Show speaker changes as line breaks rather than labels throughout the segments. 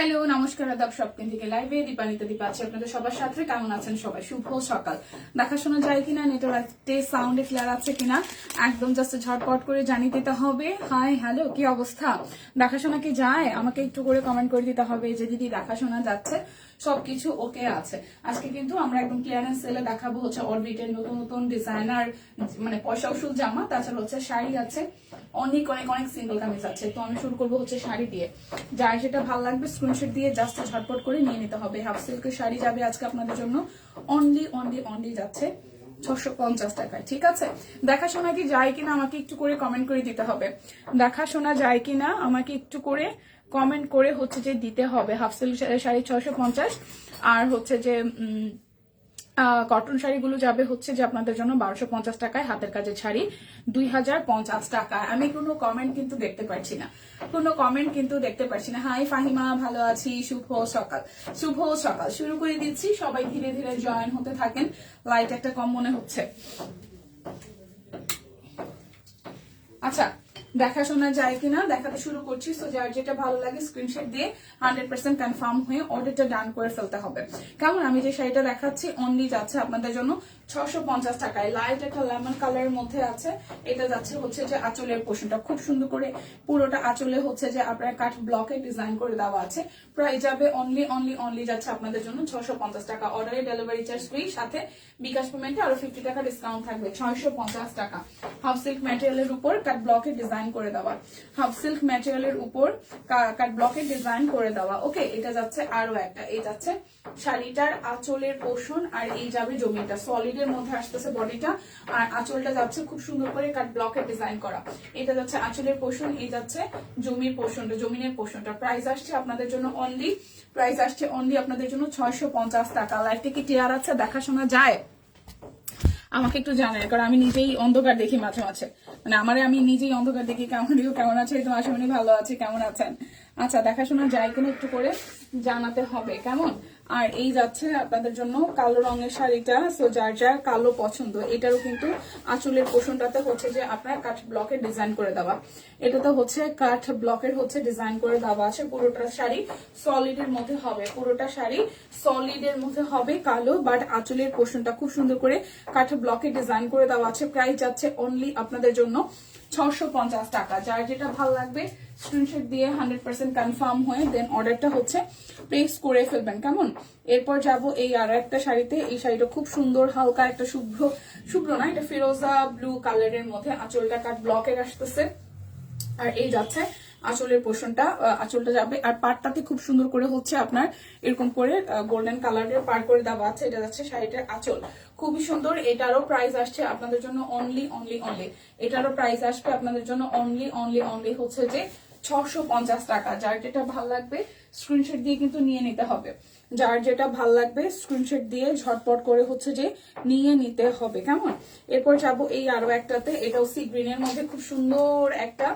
Hello নমস্কার আদাব shopping থেকে লাইভে দীপানিতা দীপা আছে আপনাদের সবার সাথে। কেমন আছেন সবাই? শুভ সকাল। দেখাশোনা যায় কিনা, নেটওয়ার্কে সাউন্ডে ক্লিয়ার আছে কিনা একদম জাস্ট ঝটপট করে জানিয়ে দিতে হবে। হাই হ্যালো, কি অবস্থা? দেখাশোনা কি যায়? আমাকে একটু করে কমেন্ট করে দিতে হবে যে দিদি দেখাশোনা যাচ্ছে, সবকিছু ওকে আছে। আজকে কিন্তু আমরা একদম ক্লিয়ারেন্স সেলে দেখাবো হচ্ছে অরবিটের নতুন নতুন ডিজাইনার মানে পয়সা উসুল জামা, তাছাড়া হচ্ছে শাড়ি আছে, অনেক অনেক অনেক সিঙ্গেল কামিজ আছে। তো আমি শুরু করবো হচ্ছে শাড়ি দিয়ে। যার যেটা ভালো লাগবে স্ক্রিনশট দিয়ে জাস্ট ঝটপট করে নিয়ে নিতে হবে। হাফ সিল্কের শাড়ি যাবে আজকে আপনাদের জন্য অনলি অনলি অনলি যাচ্ছে 650 টাকায়। ঠিক আছে, দেখাশোনা কি যায় কিনা আমাকে একটু করে কমেন্ট করে দিতে হবে। দেখাশোনা যায় কিনা আমাকে একটু করে কমেন্ট করে হচ্ছে যে দিতে হবে। হাফ সিল্ক শাড়ি 650, আর হচ্ছে যে কটন শাড়িগুলো যাবে হচ্ছে যে আপনাদের জন্য 1250 টাকায়, হাতের কাজের শাড়ি 2050 টাকায়। আমি কোনো কমেন্ট কিন্তু দেখতে পাচ্ছি না, কোনো কমেন্ট কিন্তু দেখতে পাচ্ছি না। হাই ফাহিমা, ভালো আছি, শুভ সকাল। শুভ সকাল শুরু করে দিচ্ছি, সবাই ধীরে ধীরে জয়েন হতে থাকেন। লাইট একটা কম মনে হচ্ছে। আচ্ছা, দেখাশোনা যায় কিনা দেখাতে শুরু করছি। সো যার যেটা ভালো লাগে স্ক্রিনশট দিয়ে 100% কনফার্ম হয়ে অর্ডারটা ডান করে ফেলতে হবে। কেমন? আমি যে শাড়িটা দেখাচ্ছি অনলি যাচ্ছে আপনাদের জন্য 650 টাকায়। লাইট একটা লেমন কালারের মধ্যে আছে। এটা যাচ্ছে হচ্ছে যে আঁচলের পোর্শনটা খুব সুন্দর করে পুরোটা আঁচলে হচ্ছে যে আপনার কাঠ ব্লকে ডিজাইন করে দেওয়া আছে। প্রাইস যাবে অনলি অনলি অনলি যাচ্ছে আপনাদের জন্য 650 টাকা। অর্ডারে ডেলিভারি চার্জ ফ্রি, সাথে বিকাশ পেমেন্টে আরো 50 টাকা ডিসকাউন্ট থাকবে। 650 টাকা। হাফ সিল্ক ম্যাটেরিয়ালের উপর কাট ব্লকে ডিজাইন করে দেওয়া, হাফ সিল্ক ম্যাটেরিয়ালের উপর কাট ব্লকে ডিজাইন করে দেওয়া। ওকে, এটা যাচ্ছে আরো একটা। এই যাচ্ছে শাড়িটার আঁচলের পোর্শন, আর এই যাবে জমিটা সলিডের মধ্যে আসতেছে বডিটা, আর আঁচলটা যাচ্ছে খুব সুন্দর করে কাট ব্লকে ডিজাইন করা। এটা যাচ্ছে আঁচলের পোর্শন, এই যাচ্ছে জমির পোর্শনটা, জমিনের পোর্শনটা। প্রাইস আসছে আপনাদের জন্য অনলি, প্রাইস আসছে অনলি আপনাদের জন্য 650 টাকা। লাইফটা কি ক্লিয়ার আছে? দেখাশোনা যায় আমাকে একটু জানেন, কারণ আমি নিজেই অন্ধকার দেখি মাঝে মাঝে, মানে আমি নিজেই অন্ধকার দেখি। কেমন আছে? তো আশামনি ভালো আছে, কেমন আছেন? আচ্ছা, দেখাশোনা যায় কিনা একটু করে জানাতে হবে। কেমন? আর এই যাচ্ছে আপনাদের জন্য কালো রঙের শাড়িটা। সো যার যার কালো পছন্দ, এটারও কিন্তু আঁচলের পোষণটাতে হচ্ছে যে আপনার কাঠ ব্লকের ডিজাইন করে দেওয়া। এটাতে হচ্ছে কাঠ ব্লকের হচ্ছে ডিজাইন করে দেওয়া আছে। পুরোটা শাড়ি সলিডের মধ্যে হবে, পুরোটা শাড়ি সলিডের মধ্যে হবে কালো, বাট আঁচলের পোষণটা খুব সুন্দর করে কাঠ ব্লকে ডিজাইন করে দেওয়া আছে। প্রাইস যাচ্ছে অনলি আপনাদের জন্য 650 টাকা। যার যেটা ভালো লাগবে স্ক্রিনশট দিয়ে 100% কনফার্ম হয়ে দেন অর্ডারটা হচ্ছে প্লেস করে ফেলবেন। কেমন? এরপর যাব এই আর একটা শাড়িতে। এই শাড়িটা খুব সুন্দর, হালকা একটা শুভ্র শুভ্র না, এটা ফিরোজা ব্লু কালারের মধ্যে। আঁচলটা কাট ব্লকের আসতেছে, আর এই যাচ্ছে আঁচলের পোর্শনটা, আঁচলটা যাবে। আর পাটটাতে খুব সুন্দর করে হচ্ছে আপনার এরকম করে গোল্ডেন কালারের পার করে দেওয়া আছে। এটা যাচ্ছে শাড়িটার আঁচল, খুবই সুন্দর। এটারও প্রাইস আসছে আপনাদের জন্য অনলি অনলি অনলি, এটারও প্রাইস আসবে আপনাদের জন্য অনলি অনলি অনলি হচ্ছে যে 650 টাকা। যার যেটা ভাল লাগবে স্ক্রিনশট দিয়ে কিন্তু নিয়ে নিতে হবে। যার যেটা ভাল লাগবে স্ক্রিনশট দিয়ে ঝটপট করে হচ্ছে যে নিয়ে নিতে হবে। কেমন? এরপর যাবো এই আরো একটাতে। এটাও সি গ্রিনের মধ্যে খুব সুন্দর একটা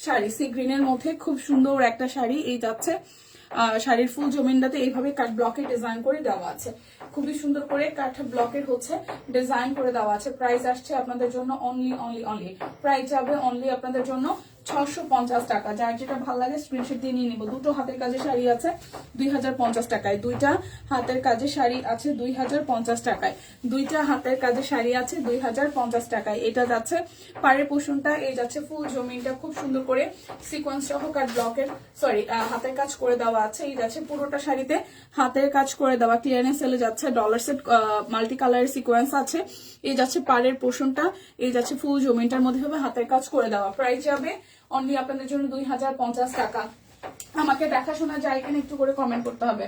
শাড়ি, সি গ্রিনের মধ্যে খুব সুন্দর একটা শাড়ি। এই যাচ্ছে শাড়ির ফুল জমিনটাতে এইভাবে কাঠ ব্লকের ডিজাইন করে দেওয়া আছে, খুবই সুন্দর করে কাঠ ব্লকের হচ্ছে ডিজাইন করে দেওয়া আছে। প্রাইস আসছে আপনাদের জন্য অনলি অনলি অনলি, প্রাইস যাবে অনলি আপনাদের জন্য 650 টাকা। যার যেটা ভালো লাগে স্ক্রিনশট দিয়ে নিয়ে নিবো। দুটো হাতের কাজে শাড়ি আছে 2050 টাকায়, দুইটা হাতের কাজে শাড়ি আছে 2050 টাকায়, দুইটা হাতের কাজে শাড়ি আছে 2050 টাকায়। এটা যাচ্ছে পাড়ের পোষণটা, এই যাচ্ছে ফুল জমিনটা খুব সুন্দর করে সিকোয়েন্স সহ কাট ব্লকের হাতের কাজ করে দেওয়া আছে। এই যাচ্ছে পুরোটা শাড়িতে হাতের কাজ করে দেওয়া। ক্লিয়ারেন্স সেলে যাচ্ছে ডলার সেট মাল্টি কালারের সিকোয়েন্স আছে। এই যাচ্ছে পাড়ের পোষণটা, এই যাচ্ছে ফুল জমিনটার মধ্যে হবে হাতের কাজ করে দেওয়া। প্রাইস যাবে অনলি আপনাদের জন্য 2050 টাকা। আমাকে দেখাশোনা যায় কিনা একটু করে কমেন্ট করতে হবে।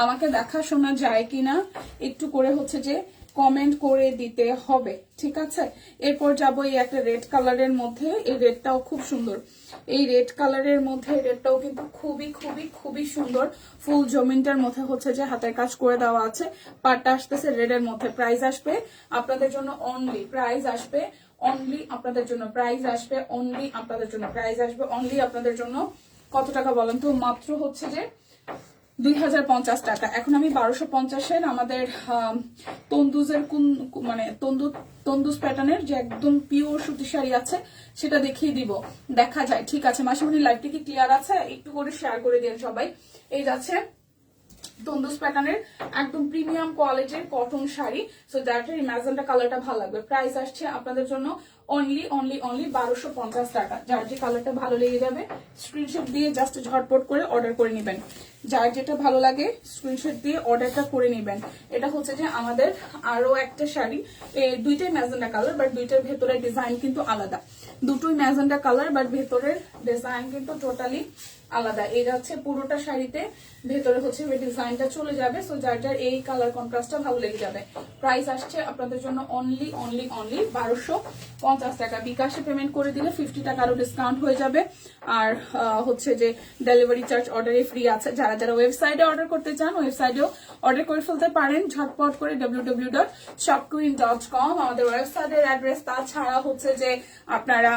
আমাকে দেখাশোনা যায় কিনা একটু করে হচ্ছে যে কমেন্ট করে দিতে হবে। ঠিক আছে, এরপর যাবো এই একটা রেড কালারের মধ্যে। এই রেডটাও খুব সুন্দর, এই রেড কালারের মধ্যে রেডটাও কিন্তু খুবই খুবই খুবই সুন্দর। ফুল জমিনটার মধ্যে হচ্ছে যে হাতের কাজ করে দেওয়া আছে। পাটটা আসতেছে রেডের মধ্যে। প্রাইস আসবে আপনাদের জন্য অনলি, প্রাইস আসবে অনলি আপনাদের জন্য, প্রাইস আসবে অনলি আপনাদের জন্য, প্রাইস আসবে অনলি আপনাদের জন্য কত টাকা বলেন তো? মাত্র হচ্ছে যে 2050 টাকা। এখন আমি 1250-এর আমাদের তন্দুজের মানে তন্দুজ প্যাটার্নের যে একদম পিওর সুতি শাড়ি আছে সেটা দেখিয়ে দিব, দেখা যায়। ঠিক আছে মাসিমণি, লাইভটা কি ক্লিয়ার আছে? একটু করে শেয়ার করে দিন সবাই। এই যাচ্ছে তন্দুজ প্যাটার্নের একদম প্রিমিয়াম কোয়ালিটির কটন শাড়ি। সো দ্যাটের ম্যাজেন্টা কালারটা ভালো লাগবে। প্রাইস আসছে আপনাদের জন্য অনলি 1250 টাকা। যার যে কালারটা ভালো লেগে যাবে স্ক্রিনশট দিয়ে জাস্ট ঝটপট করে অর্ডার করে নেবেন। যার যেটা ভালো লাগে স্ক্রিনশট দিয়ে অর্ডারটা করে নেবেন। এটা হচ্ছে যে আমাদের আরো একটা শাড়ি, দুইটাই ম্যাজেন্টা কালার, বাট দুইটার ভেতরের ডিজাইন কিন্তু আলাদা। দুটোই ম্যাজেন্টা কালার, বাট ভেতরের ডিজাইন কিন্তু টোটালি আলাদা। এই যাচ্ছে পুরোটা শাড়িতে ভেতরে হচ্ছে ডিজাইনটা চলে যাবে। সো যার যার এই কালার কন্ট্রাস্টটা ভালো লেগে যাবে। প্রাইস আসছে আপনাদের জন্য অনলি 1250 টাকা। বিকাশে পেমেন্ট করে দিলে 50 টাকা আরো ডিসকাউন্ট হয়ে যাবে। আর হচ্ছে যে ডেলিভারি চার্জ অর্ডারে ফ্রি আছে। যারা যারা ওয়েবসাইটে অর্ডার করতে চান ওয়েবসাইটেও অর্ডার করে ফেলতে পারেন ঝটপট করে www.shopqueen.com আমাদের ওয়েবসাইটের অ্যাড্রেস। তাছাড়া হচ্ছে যে আপনারা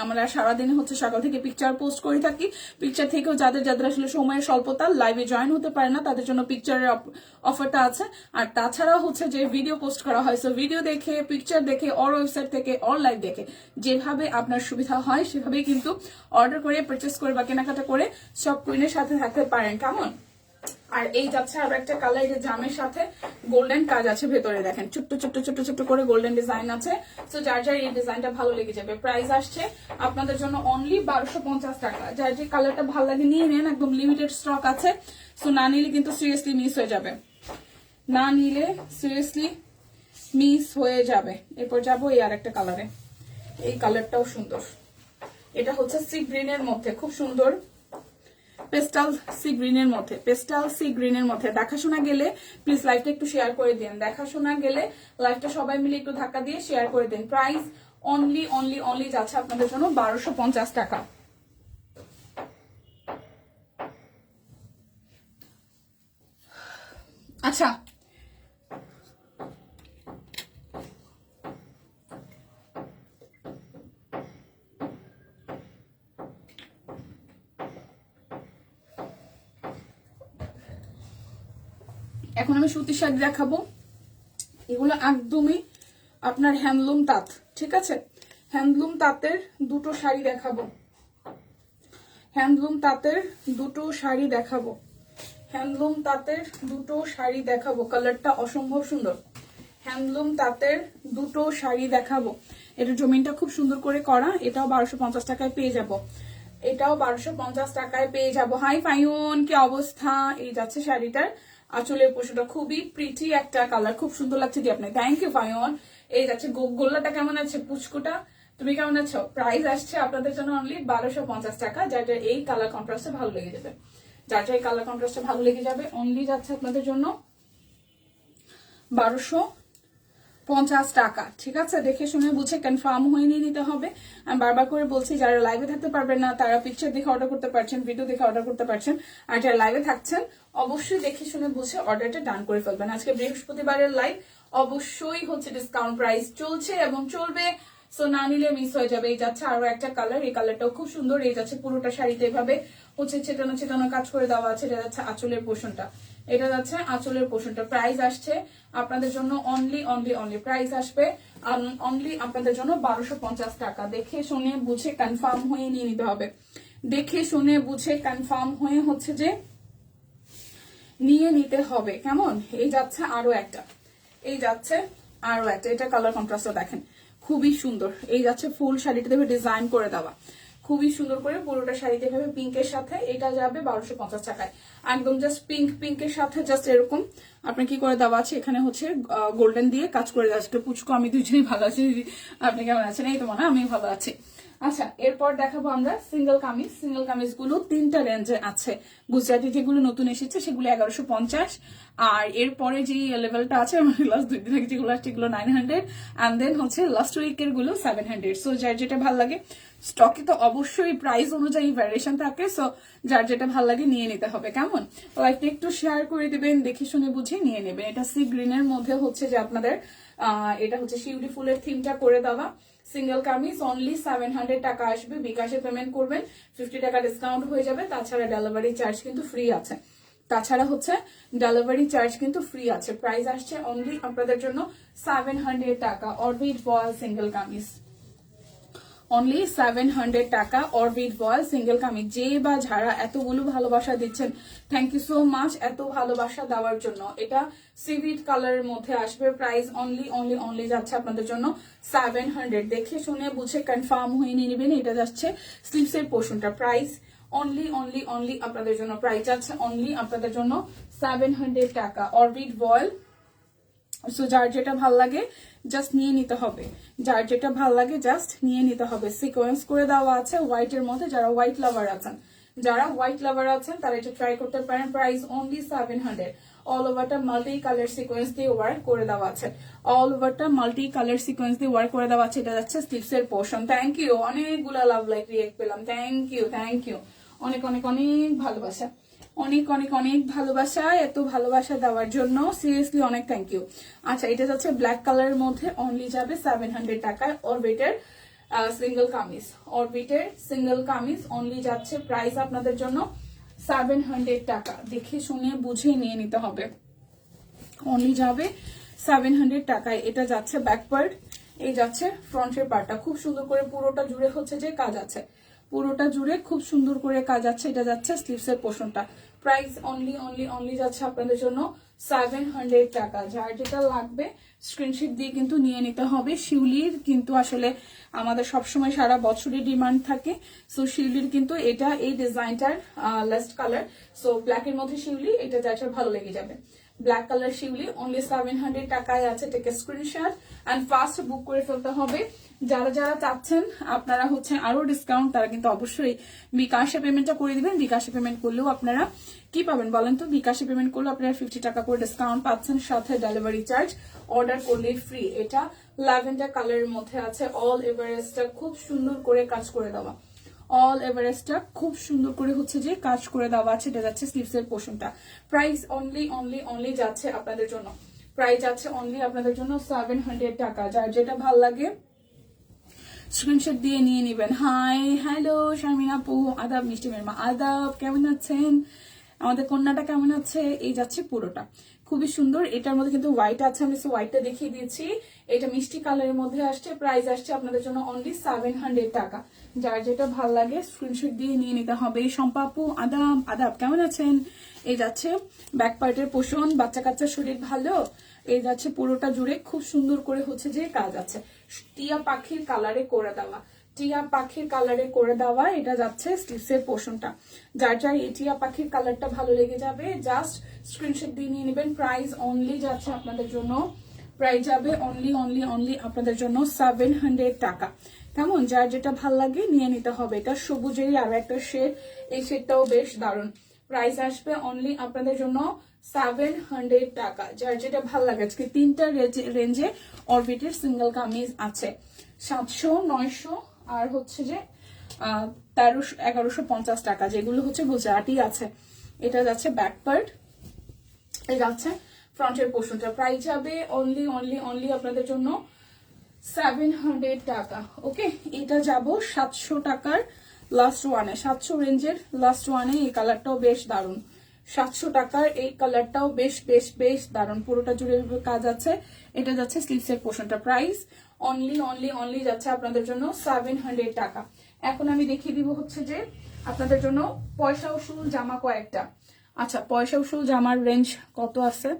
আমরা সারাদিনে হচ্ছে সকাল থেকে পিকচার পোস্ট করে থাকি। পিকচার থেকেও যাদের যাদের আসলে সময়ের স্বল্পতা লাইভে জয়েন হতে পারে না তাদের জন্য পিকচারের অফারটা আছে। আর তাছাড়া হচ্ছে যে ভিডিও পোস্ট করা হয়, সো ভিডিও দেখে পিকচার দেখে অর ওয়েবসাইট থেকে অর লাইভ দেখে যেভাবে আপনার সুবিধা হয় সেভাবেই কিন্তু অর্ডার করে পারচেস করে বা কেনাকাটা করে সব কুইনের সাথে থাকতে পারেন। কেমন? আর এই যাচ্ছে আরো একটা কালার, এই যে জামের সাথে গোল্ডেন কাজ আছে ভেতরে, দেখেন ছোট্ট ছোট্ট ছোট্ট ছোট্ট করে গোল্ডেন ডিজাইন আছে। তো যার যার এই ডিজাইনটা ভালো লেগে যাবে। প্রাইস আসছে আপনাদের জন্য অনলি 1250 টাকা। যার যে কালারটা ভালো লাগে নিয়ে নেন, একদম লিমিটেড স্টক আছে। সো না নিলে কিন্তু সিরিয়াসলি মিস হয়ে যাবে, না নিলে সিরিয়াসলি মিস হয়ে যাবে। এরপর যাবো এই আর একটা কালারে, এই কালারটাও সুন্দর। এটা হচ্ছে সি গ্রিনের মধ্যে, খুব সুন্দর পেস্টাল সি গ্রিনের মধ্যে, পেস্টাল সি গ্রিনের মধ্যে। দেখাশোনা গেলে প্লিজ লাইভটা একটু শেয়ার করে দিন। দেখাশোনা গেলে লাইভটা সবাই মিলে একটু ধাক্কা দিয়ে শেয়ার করে দিন। প্রাইস অনলি যাচ্ছে আপনাদের জন্য 1250 টাকা। আচ্ছা এখন আমি সুতির শাড়ি দেখাবো। এগুলো একদমই আপনার হ্যান্ডলুম তাঁত, ঠিক আছে? হ্যান্ডলুম তাঁতের দুটো শাড়ি দেখাবো, হ্যান্ডলুম তাঁতের দুটো শাড়ি দেখাবো, হ্যান্ডলুম তাঁতের দুটো শাড়ি দেখাবো। কালারটা অসম্ভব সুন্দর। হ্যান্ডলুম তাঁতের দুটো শাড়ি দেখাবো। এটা জমিনটা খুব সুন্দর করে করা। এটাও 1250 টাকায় পেয়ে যাব, এটাও 1250 টাকায় পেয়ে যাব। হাই ফাইন, কি অবস্থা? এই যাচ্ছে শাড়িটার আঁচলের পোশাকটা খুবই প্রিটি একটা কালার, খুব সুন্দর লাগছে দিয়ে আপনি। Thank you fine. এই যাচ্ছে গোল্লাটা কেমন আছে? পুচকুটা তুমি কেমন আছো? প্রাইস আসছে আপনাদের জন্য অনলি 1250 টাকা। যার যার এই কালার কন্ট্রাস্টে ভালো লেগে যাবে, যার যার এই কালার কন্ট্রাস্টে ভালো লেগে যাবে অনলি যাচ্ছে আপনাদের জন্য 1250 টাকা। ঠিক আছে, দেখে শুনে বুঝে কনফার্ম হয়ে নিয়ে নিতে হবে। আমি বারবার করে বলছি যারা লাইভে থাকতে পারবেন না তারা পিকচার দেখে অর্ডার করতে পারছেন, ভিডিও দেখে অর্ডার করতে পারছেন। আর যারা লাইভে থাকছেন অবশ্যই দেখে শুনে বুঝে অর্ডারটা ডান করে ফেলবেন। আজকে বৃহস্পতিবারের লাইভ, অবশ্যই হচ্ছে ডিসকাউন্ট প্রাইস চলছে এবং চলবে। সো না নিলে মিস হয়ে যাবে। এই যাচ্ছে আরো একটা কালার, এই কালারটাও খুব সুন্দর। এই যাচ্ছে পুরোটা শাড়িতে এভাবে হচ্ছে ছেটানো ছেটানো কাজ করে দেওয়া আছে। এটা যাচ্ছে আঁচলের পোর্শনটা, এটা যাচ্ছে আঁচলের পোর্শনটা। প্রাইস আসছে আপনাদের জন্য অনলি প্রাইস আসবে অনলি আপনাদের জন্য 1250 টাকা। দেখে শুনে বুঝে কনফার্ম হয়ে নিয়ে নিতে হবে, দেখে শুনে বুঝে কনফার্ম হয়ে হচ্ছে যে নিয়ে নিতে হবে। কেমন? এই যাচ্ছে আরো একটা, এই যাচ্ছে আরো একটা। এটা কালার কন্ট্রাস্টটা দেখেন খুবই সুন্দর। এই যাচ্ছে ফুল শাড়িটা দেখে ডিজাইন করে দেওয়া, খুবই সুন্দর করে পুরোটা শাড়িতে ভাবে পিঙ্কের সাথে। এটা যাবে 1250 টাকায়। একদম জাস্ট পিঙ্কের সাথে জাস্ট এরকম আপনি কি করে দেওয়া আছে, এখানে হচ্ছে গোল্ডেন দিয়ে কাজ করে দেওয়া আছে। পুচকু আমি দুজনেই ভালো আছি, আপনি কেমন আছেন? এই তো মনে হয় আমি ভালো আছি। আচ্ছা, এরপর দেখাবো আমরা সিঙ্গেল কামিজ। সিঙ্গেল কামিজ গুলো তিনটা রেঞ্জে আছে। গুজরাটি যেগুলো নতুন এসেছে সেগুলো 1150, আর এরপরে যে লেভেলটা আছে লাস্ট 2 দিন আগে যেগুলো আসছে এগুলো 900, অ্যান্ড দেন হচ্ছে লাস্ট উইকের গুলো 700। সো যার যেটা ভালো লাগে, স্টকে তো অবশ্যই প্রাইস অনুযায়ী ভ্যারিয়েশন থাকে। সো যার যেটা ভালো লাগে নিয়ে নিতে হবে। কেমন? লাইকটা একটু শেয়ার করে দিবেন, দেখে শুনে বুঝে নিয়ে নেবেন। এটা সি গ্রিনের মধ্যে হচ্ছে যে আপনাদের এটা হচ্ছে শিউলি ফুলের থিমটা করে দেওয়া। সিঙ্গেল কামিজ অনলি 700 টাকা আসবে। বিকাশে পেমেন্ট করবেন, 50 টাকা ডিসকাউন্ট হয়ে যাবে। তাছাড়া ডেলিভারি চার্জ কিন্তু ফ্রি আছে। তাছাড়া হচ্ছে ডেলিভারি চার্জ কিন্তু ফ্রি আছে। প্রাইস আসছে অনলি আপনাদের জন্য 700 টাকা। Orbit voile single kameez, only 700 টাকা। Orbit voile single kameez. যে বা যারা এতগুলো ভালোবাসা দিচ্ছেন, থ্যাংক ইউ সো মাচ এত ভালোবাসা দেওয়ার জন্য। এটা সিভিট কালারের মধ্যে আসবে। প্রাইস অনলি অনলি অনলি যাচ্ছে আপনাদের জন্য 700। দেখে শুনে বুঝে কনফার্ম হয়ে নিয়ে নেবেন। এটা যাচ্ছে স্লিভসের পোর্শনটা। প্রাইস অনলি অনলি অনলি আপনাদের জন্য, প্রাইস আছে অনলি আপনাদের জন্য 700 টাকা। Orbit boil. সো যার যেটা ভাল লাগে জাস্ট নিয়ে নিতে হবে, যার যেটা ভাল লাগে জাস্ট নিয়ে নিতে হবে। সিকোয়েন্স করে দেওয়া আছে হোয়াইটের মধ্যে। যারা হোয়াইট লাভার আছেন, যারা হোয়াইট লাভার আছেন তারা এটা ট্রাই করতে পারেন। Price only 700। অল ওভারটা মাল্টি কালার সিকোয়েন্স দিয়ে ওয়ার্ক করে দেওয়া আছে। অল ওভারটা মাল্টি কালার সিকোয়েন্স দিয়ে ওয়ার্ক করে দেওয়া আছে। এটা যাচ্ছে স্লিভসের পোর্শন। থ্যাংক ইউ, অনেকগুলা লাভ লাইক রিয়েক্ট পেলাম। থ্যাংক ইউ থ্যাংক ইউ, অনেক অনেক অনেক ভালোবাসা, অনেক অনেক অনেক ভালোবাসা। এত ভালোবাসা দেওয়ার জন্য সিরিয়াসলি অনেক থ্যাংক ইউ। আচ্ছা, এটা যাচ্ছে ব্ল্যাক কালারের মধ্যে, অনলি যাবে 700 টাকায়। অরবিটের সিঙ্গেল কামিজ, অরবিটের সিঙ্গেল কামিজ অনলি যাচ্ছে প্রাইস আপনাদের জন্য 700 টাকা। দেখে শুনে বুঝে নিয়ে নিতে হবে। অনলি যাবে 700 টাকায়। এটা যাচ্ছে ব্যাক পার্ট, এই যাচ্ছে ফ্রন্টের পার্টটা। খুব সুন্দর করে পুরোটা জুড়ে হচ্ছে যে কাজ আছে, পুরোটা জুড়ে খুব সুন্দর করে কাজ আছে। এটা যাচ্ছে স্লিভসের পোর্শনটা। প্রাইস অনলি অনলি অনলি যাচ্ছে আপনাদের জন্য 700 টাকা। যার যেটা লাগবে স্ক্রিনশট দিয়ে কিন্তু নিয়ে নিতে হবে। শিউলির কিন্তু আসলে আমাদের সবসময় সারা বছরই ডিমান্ড থাকে। সো শিউলির কিন্তু এটা এই ডিজাইনটার লাস্ট কালার। সো ব্ল্যাকের মধ্যে শিউলি, এটা যাচ্ছে ভালো লেগে যাবে। ব্ল্যাক কালার শিউলি অনলি 700 টাকায় আছে। টেক স্ক্রিনশট এন্ড ফাস্ট বুক করে ফেলতে হবে। যারা যারা চাচ্ছেন আপনারা হচ্ছে আরো ডিসকাউন্ট, তারা কিন্তু অবশ্যই বিকাশে পেমেন্টটা করে দিবেন। বিকাশে পেমেন্ট করলেও আপনারা কি পাবেন বলেন তো? বিকাশে পেমেন্ট করলে আপনারা 50 টাকা করে ডিসকাউন্ট পাচ্ছেন, সাথে ডেলিভারি চার্জ। অর্ডার করলে ফ্রি। এটা ল্যাভেন্ডার কালারের মধ্যে আছে। অল এভারেস্টটা খুব সুন্দর করে কাজ করে দেওয়া, অল এভারেস্টটা খুব সুন্দর করে হচ্ছে যে কাজ করে দেওয়া আছে। এটা যাচ্ছে স্লিভসের পোর্শনটা। প্রাইস অনলি অনলি অনলি যাচ্ছে আপনাদের জন্য, প্রাইস যাচ্ছে অনলি আপনাদের জন্য 700 টাকা। যার যেটা ভাল লাগে স্ক্রিনশট দিয়ে নিয়ে নেবেন। হাই হ্যালো শারমিন আপু, আদাব। মিষ্টি মেরমা আদাব, কেমন আছেন? আমাদের কন্যাটা কেমন আছে? এই যাচ্ছে পুরোটা খুবই সুন্দর। এটার মধ্যে কিন্তু হোয়াইট আছে, আমি হোয়াইটটা দেখিয়ে দিয়েছি। এটা মিষ্টি কালারের মধ্যে আসছে। প্রাইস আসছে আপনাদের জন্য অনলি 700 টাকা। যার যেটা ভাল লাগে স্ক্রিনশট দিয়ে নিয়ে নিতে হবে। শম্পা আপু আদাব, আদাব, কেমন আছেন? এই যাচ্ছে ব্যাক পার্টের পোষণ। বাচ্চা কাচ্চার শরীর ভালো? এই যাচ্ছে পুরোটা জুড়ে খুব সুন্দর করে হচ্ছে যে কাজ আছে। টিয়া পাখির কালারে করে দেওয়া, টিয়া পাখির কালারে করে দেওয়া। এটা যাচ্ছে স্লিভসের পোর্শনটা। যার যার এই টিয়া পাখির কালারটা ভালো লেগে যাবে জাস্ট স্ক্রিনশট দিয়ে নিয়ে নেবেন। প্রাইস অনলি যাচ্ছে আপনাদের জন্য, প্রাইস যাবে অনলি অনলি অনলি আপনাদের জন্য 700 টাকা। কেমন? যার যেটা ভাল লাগে নিয়ে নিতে হবে। এটা সবুজেরই আরো একটা শেড, এই শেডটাও বেশ দারুণ। প্রাইস আসবে অনলি আপনাদের জন্য 700 টাকা। যার যেটা ভাল লাগে। আজকে তিনটা রেঞ্জে অরবিটের সিঙ্গেল কামিজ আছে। 700, 900 আর হচ্ছে যে 1300, 1150 টাকা, যেগুলো হচ্ছে গুজরাটি আছে। এটা যাচ্ছে ব্যাক পার্ট, এটা যাচ্ছে ফ্রন্টের পোর্শনটা। প্রাইস যাবে অনলি অনলি অনলি আপনাদের জন্য 700 টাকা। ওকে, এটা যাব 700 টাকার লাস্ট ওয়ানে, 700 রেঞ্জের লাস্ট ওয়ানে। এই কালারটাও বেশ দারুণ। 700 টাকার এই কালারটাও বেশ বেশ বেশ দারুণ। পুরোটা জুড়ে কাজ আছে। এটা যাচ্ছে স্লিভসের পোর্শনটা। প্রাইস অনলি অনলি অনলি যাচ্ছে আপনাদের জন্য 700 টাকা। এখন আমি দেখিয়ে দিব হচ্ছে যে আপনাদের জন্য পয়সা উসুল জামা কয়েকটা। আচ্ছা, পয়সা উসুল জামার রেঞ্জ কত আছে?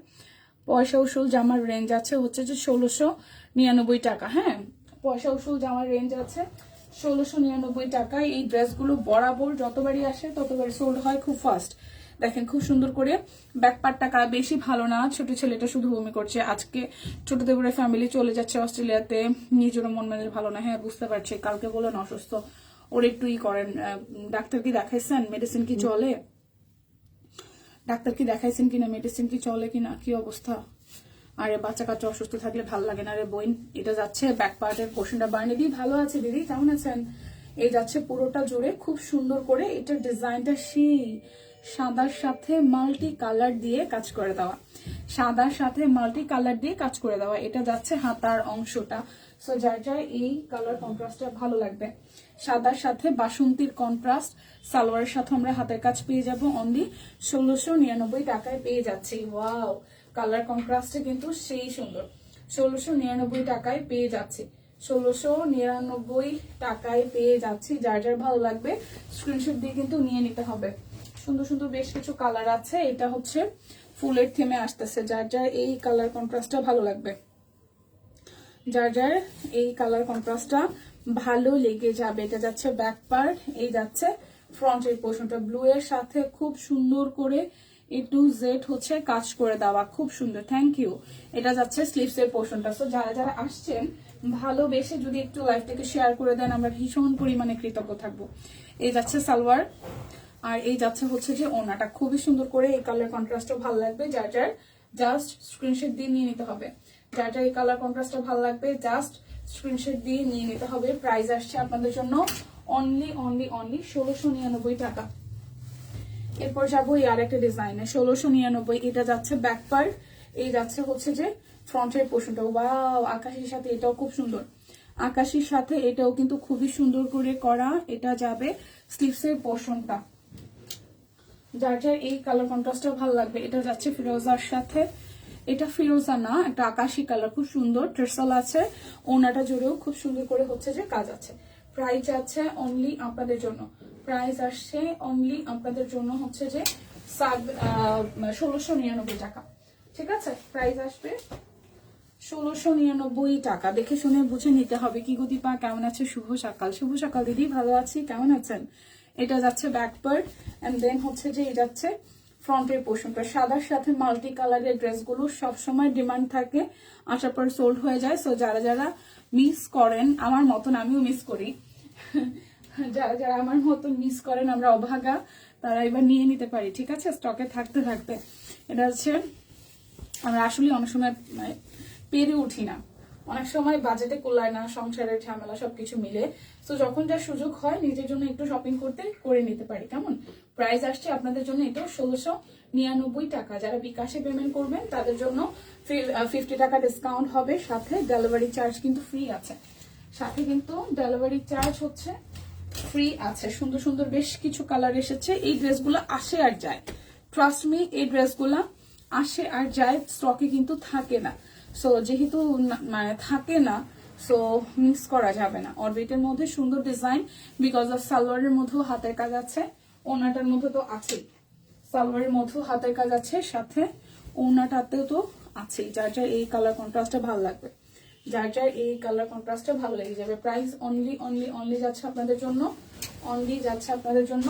পয়সা উসুল জামার রেঞ্জ আছে হচ্ছে যে 1699 টাকা। হ্যাঁ, পয়সা উসুল জামার রেঞ্জ আছে 1699 টাকায়। এই ড্রেসগুলো বরাবর যতবারই আসে ততবারই সোল্ড হয় খুব ফাস্ট। দেখেন খুব সুন্দর করে ব্যাক পার্টটা বেশি ভালো না। ছোট ছেলেটা শুধু বমি করছে আজকে। ছোট দেবরের ফ্যামিলি চলে যাচ্ছে অস্ট্রেলিয়াতে, নিজেরও মন মেজাজ ভালো না। হ্যাঁ বুঝতে পারছি, কালকে বলেন অসুস্থ। ওর একটু করেন। ডাক্তার কি দেখাইছেন? মেডিসিন কি চলে? ডাক্তার কি দেখাইছেন কিনা? মেডিসিন কি চলে কিনা? কি অবস্থা? আরে বাচ্চা কাচ্চা অসুস্থ থাকলে ভালো লাগে না রে বোন। এটা যাচ্ছে ব্যাক পার্টের পোর্শনটা। বার্নি দি ভালো আছে দিদি, কেমন আছেন? এই যাচ্ছে পুরোটা জুড়ে খুব সুন্দর করে। এটার ডিজাইনটা সেই সাদার সাথে মাল্টি কালার দিয়ে কাজ করে দেওয়া, সাদার সাথে মাল্টি কালার দিয়ে কাজ করে দেওয়া। এটা যাচ্ছে হাতার অংশটা। সো যার যার এই কালার কন্ট্রাস্টটা ভালো লাগবে, সাদার সাথে বাসন্তীর কন্ট্রাস্ট সালোয়ারের সাথে আমরা হাতের কাজ পেয়ে যাব অনলি 1699 টাকায় পেয়ে যাচ্ছি। ওয়াও, কালার কন্ট্রাস্টে কিন্তু সেই সুন্দর। 1699 টাকায় পেয়ে যাচ্ছি, 1699 টাকায় পেয়ে যাচ্ছি। যার যার ভালো লাগবে স্ক্রিনশট দিয়ে কিন্তু নিয়ে নিতে হবে। সুন্দর সুন্দর বেশ কিছু কালার আছে। এটা হচ্ছে ফুলের থিমে আসতেছে। যার যার এই কালার কন্ট্রাস্টটা ভালো লাগবে, যার যার এই কালার কন্ট্রাস্টটা ভালো লেগে যাবে। এটা যাচ্ছে ব্যাক পার্ট, এই যাচ্ছে ফ্রন্টের পোর্শনটা। ব্লু এর সাথে খুব সুন্দর করে A to Z হচ্ছে কাজ করে দেওয়া, খুব সুন্দর। Thank you. এটা যাচ্ছে স্লিভস এর পোর্শনটা। সো যারা যারা আসছেন ভালোবেসে যদি একটু লাইভটাকে শেয়ার করে দেন আমরা ভীষণ পরিমাণে কৃতজ্ঞ থাকবো। এই যাচ্ছে সালোয়ার, আর এই যাচ্ছে হচ্ছে যে ওনাটা। খুবই সুন্দর করে এই কালার কন্ট্রাস্টটা ভালো লাগবে। যার যার জাস্ট স্ক্রিনশট দিয়ে নিয়ে নিতে হবে। যার যার এই কালার কন্ট্রাস্টটা ভালো লাগবে জাস্ট স্ক্রিনশট দিয়ে নিয়ে নিতে হবে। প্রাইস আসছে আপনাদের জন্য অনলি 1699 টাকা। এরপর যাবো এই আর একটা ডিজাইনে 1699। এটা যাচ্ছে ব্যাক পার্ট, এই যাচ্ছে হচ্ছে যে ফ্রন্টের পোর্শনটা। ওয়াও, আকাশির সাথে এটাও খুব সুন্দর, আকাশির সাথে এটাও কিন্তু খুবই সুন্দর করে করা। এটা যাবে স্লিভস এর পোর্শনটা। যার যার এই কালার কন্ট্রাস্টটা ভালো লাগবে। এটা যাচ্ছে ফিরোজার সাথে, এটা ফিরোজা না, একটা আকাশি কালার, খুব সুন্দর ট্রেসল আছে। ওনাটা জুড়েও খুব সুন্দর করে হচ্ছে যে কাজ আছে। প্রাইস আছে অনলি আপনাদের জন্য, প্রাইস আসছে অনলি আপনাদের জন্য হচ্ছে যে 1699 টাকা। ঠিক আছে, প্রাইস আসবে 1699 টাকা। দেখে শুনে বুঝে নিতে হবে। কি গতিপা কেমন আছে? শুভ সকাল। শুভ সকাল দিদি, ভালো আছি, কেমন আছেন? এটা যাচ্ছে ব্যাক পার্ট এন্ড দেন হচ্ছে যে এই যাচ্ছে ফ্রন্টের পোর্শনটা। সাদার সাথে মাল্টি কালারের ড্রেসগুলো সবসময় ডিমান্ড থাকে, আসার পর সোল্ড হয়ে যায়। সো যারা যারা মিস করেন, আমার মতন আমিও মিস করি, যারা যারা আমার মতন মিস করেন, আমরা অভাগা, তারা এবার নিয়ে নিতে পারি। ঠিক আছে, স্টকে থাকতে থাকতে। এটা হচ্ছে আমরা আসলে অনেক সময় পেরে উঠি না, অনেক সময় বাজেটে কুলায় না, সংসারের ঝামেলা সবকিছু মিলে। তো যখন যা সুযোগ হয় নিজের জন্য একটু শপিং করতে করে নিতে পারি। কেমন প্রাইস আসছে আপনাদের জন্য? এটাও 1699 টাকা। যারা বিকাশে পেমেন্ট করবেন তাদের জন্য 50 টাকা ডিসকাউন্ট হবে, সাথে ডেলিভারি চার্জ কিন্তু ফ্রি আছে, সাথে কিন্তু ডেলিভারি চার্জ হচ্ছে ফ্রি আছে। সুন্দর সুন্দর বেশ কিছু কালার এসেছে। এই ড্রেসগুলো আসে আর যায়, ট্রাস্ট মি, এই ড্রেসগুলো আসে আর যায়, স্টকে কিন্তু থাকে না। সো যেহেতু মানে থাকে না, সো মিক্স করা যাবে না। অরবিটের মধ্যে সুন্দর ডিজাইন, বিকজ অফ সালোয়ারের মধ্যেও হাতের কাজ আছে, ওনাটার মধ্যে তো আছেই, সালোয়ারের মধ্যেও হাতের কাজ আছে, সাথে ওনাটাতেও তো আছেই। যার যার এই কালার কন্ট্রাস্টটা ভালো লাগবে, যার যার এই কালার কন্ট্রাস্টটা ভালো লেগে যাবে। প্রাইস অনলি অনলি অনলি যাচ্ছে আপনাদের জন্য, অনলি যাচ্ছে আপনাদের জন্য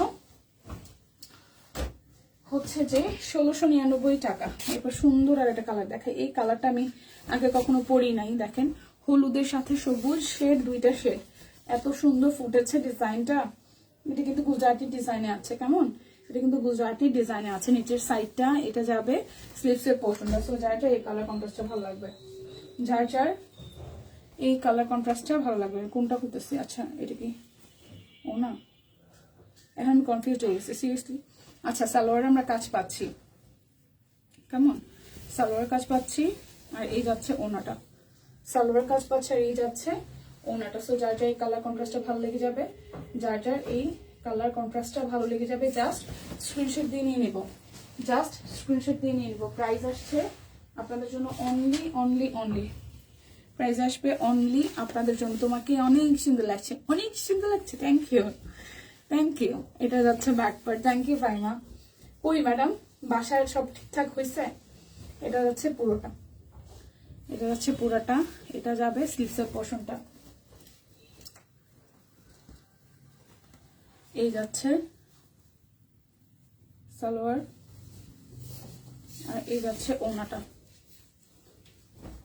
হচ্ছে যে 1699 টাকা। এরপর সুন্দর আর একটা কালার দেখে, এই কালারটা আমি আগে কখনো পরি নাই। দেখেন হলুদের সাথে সবুজ শেড, দুইটা শেড, এত সুন্দর ফুটেছে ডিজাইনটা। এটা কিন্তু গুজরাটি ডিজাইনে আছে। কেমন, এটা কিন্তু গুজরাটি ডিজাইনে আছে। নিচের সাইডটা এটা যাবে স্লিভস এর পোর্শনটা। সো যার যার এই কালার কন্ট্রাস্টটা ভালো লাগবে, যার যার এই কালার কন্ট্রাস্টটা ভালো লাগবে। কোনটা করতেছি? আচ্ছা এটা কি ও না, এখন আমি কনফিউজ হয়ে গেছি সিরিয়াসলি। আচ্ছা, সালোয়ারে আমরা কাজ পাচ্ছি, কেমন সালোয়ার কাজ পাচ্ছি, আর এই যাচ্ছে ওনাটা, সালোয়ার কাজ পাচ্ছে আর এই যাচ্ছে ওনাটা। সো যার যার এই কালার কন্ট্রাস্টটা ভালো লেগে যাবে, যার যার এই কালার কন্ট্রাস্টটা ভালো লেগে যাবে, জাস্ট স্ক্রিনশট দিয়ে নিয়ে নিব, জাস্ট স্ক্রিনশট দিয়ে নিয়ে নিব। প্রাইস আসছে আপনাদের জন্য অনলি অনলি অনলি, প্রাইস আসবে অনলি আপনাদের জন্য। তোমাকে অনেক সুন্দর লাগছে, অনেক সুন্দর লাগছে, থ্যাংক ইউ, থ্যাংক ইউ। এটা যাচ্ছে back part. Thank you Faima. ওই ম্যাডাম বাসায় সব ঠিকঠাক হয়েছে? এটা যাচ্ছে পুরোটা, এটা যাচ্ছে পুরোটা, এটা যাবে স্লিভসের পোর্শনটা। এই যাচ্ছে সালোয়ার, আর এই যাচ্ছে ওনাটা,